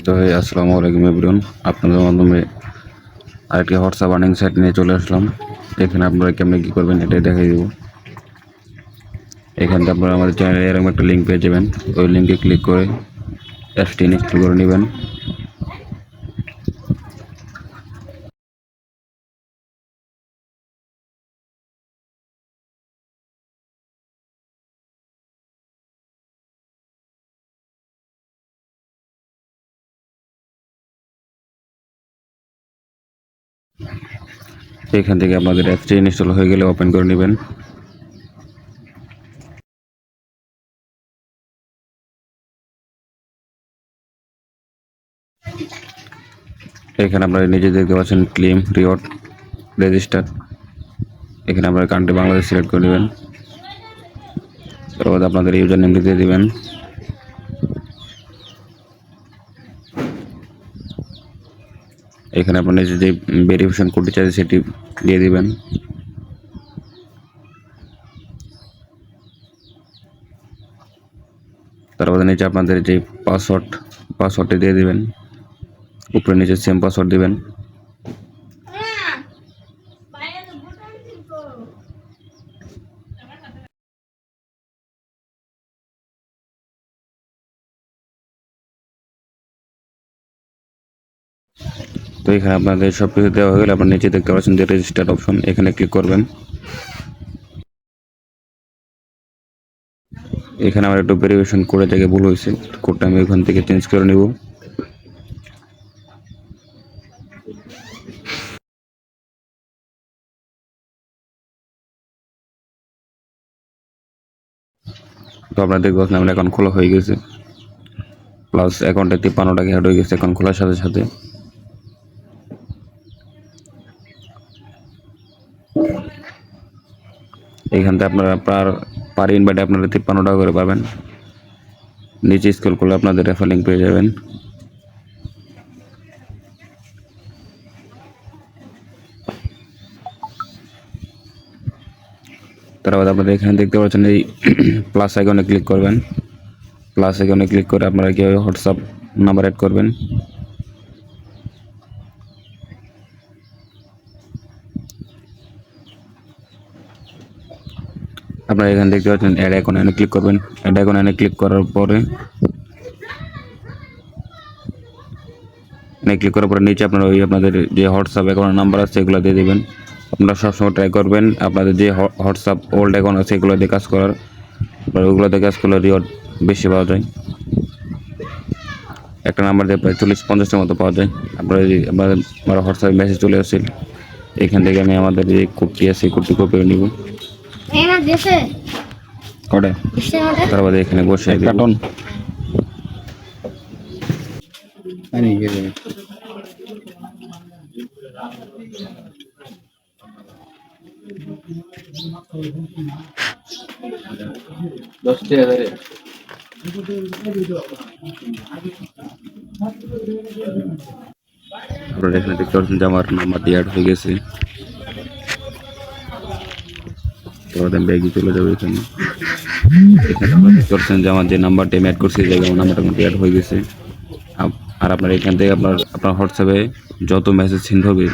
তো আসসালামু আলাইকুম এভরিওয়ান, আপনাদের মাধ্যমে আরেকটি হোয়াটসঅ্যাপ আর্নিং সাইট নিয়ে চলে আসলাম। এখানে আপনারা কেমনে কী করবেন এটাই দেখাই দেবো। এখান থেকে আপনারা আমাদের চ্যানেলে এরকম একটা লিঙ্ক পেয়ে যাবেন। ওই লিঙ্কে ক্লিক করে অ্যাপসটি ইনস্টল করে নেবেন। এখান থেকে আপনাদের অ্যাপসটি ইনস্টল হয়ে গেলে ওপেন করে নেবেন। এখানে আপনারা নিজে দেখতে পাচ্ছেন ক্লেম রিওয়ার্ড রেজিস্টার। এখানে আপনারা কান্ট্রি বাংলাদেশ সিলেক্ট করে নেবেন। তারপর আপনাদের ইউজার নেমটি দিয়ে দেবেন। এখানে আপনার নিজে যে ভেরিফিকেশন কোডটি চাইছে সেটি দিয়ে দিবেন। তারপরে নিচে আপনাদের যে পাসওয়ার্ডটি দিয়ে দিবেন। উপরে নিচে সেম পাসওয়ার্ড দিবেন। তো এখানে আপনাদের সব কিছু দেওয়া হয়ে গেলে আপনার নিচে দেখতে পাচ্ছেন যে রেজিস্টার্ড অপশন, এখানে ক্লিক করবেন। এখানে আমার একটু ভেরিফিকেশন কোডে থেকে ভুল হয়েছে, কোডটা আমি ওখান থেকে চেঞ্জ করে নিব। তো আপনার দেখতে পাচ্ছেন আমার অ্যাকাউন্ট খোলা হয়ে গেছে, প্লাস অ্যাকাউন্টে 53 টাকা অ্যাড হয়ে গেছে অ্যাকাউন্ট খোলার সাথে সাথে। এখান থেকে আপনারা পার ইনভাইটে আপনারা 53 টাকা করে পাবেন। নিচে স্ক্রল করলে আপনাদের রেফার লিঙ্ক পেয়ে যাবেন। তারপর আপনারা এখানে দেখতে পাচ্ছেন এই প্লাস আইকনে ক্লিক করবেন। প্লাস আইকনে ক্লিক করে আপনারা কীভাবে হোয়াটসঅ্যাপ নাম্বার অ্যাড করবেন। আপনারা এখানে দেখতে পাচ্ছেন অ্যাড আইকনে ক্লিক করবেন। অ্যাড আইকনে ক্লিক করার পরে ক্লিক করার পরে নিচে আপনারা আপনাদের যে হোয়াটসঅ্যাপ অ্যাকাউন্ট নাম্বার আছে সেগুলো দিয়ে দেবেন। আপনারা সবসময় ট্রাই করবেন আপনাদের যে হোয়াটসঅ্যাপ ওল্ড অ্যাকাউন্ট আছে সেগুলো দিয়ে কাজ করার, ওগুলো দিয়ে কাজ করলে রিওয়ার্ড বেশি পাওয়া যায়। একটা নাম্বার দিয়ে প্রায় 40-50টার মতো পাওয়া যায়। আপনার হোয়াটসঅ্যাপে মেসেজ চলে আসছে, এখান থেকে আমি আমাদের যে কোডটি আছে কোডটি কপি করে নিব। তারপরে এখানে বসে কার্টন আপনারা এখানে দেখতে পাচ্ছেন যে আমার নাম্বারটি অ্যাড হয়ে গেছে। তো ব্যাগে চলে যাবে। এখানে আপনারা দেখতে পাচ্ছেন যে আমার যে নাম্বারটি আমি অ্যাড করছি জায়গায় আমার নাম্বারটা অ্যাড হয়ে গেছে। আর আপনার এখান থেকে আপনার হোয়াটসঅ্যাপে যত মেসেজ সেন্ড হবে